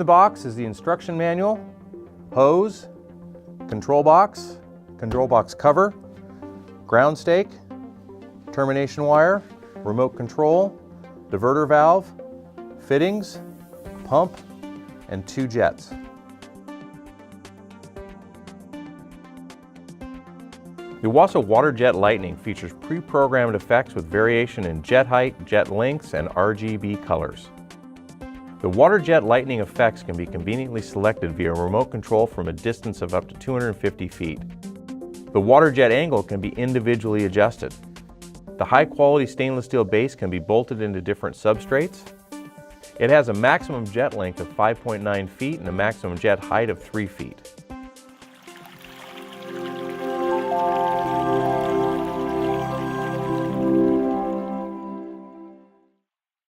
the box is the instruction manual, hose, control box cover, ground stake, termination wire, remote control, diverter valve, fittings, pump, and 2 jets. The Oase Water Jet Lightning features pre-programmed effects with variation in jet height, jet lengths, and RGB colors. The Water Jet Lightning effects can be conveniently selected via remote control from a distance of up to 250 feet. The water jet angle can be individually adjusted. The high-quality stainless steel base can be bolted into different substrates. It has a maximum jet length of 5.9 feet and a maximum jet height of 3 feet.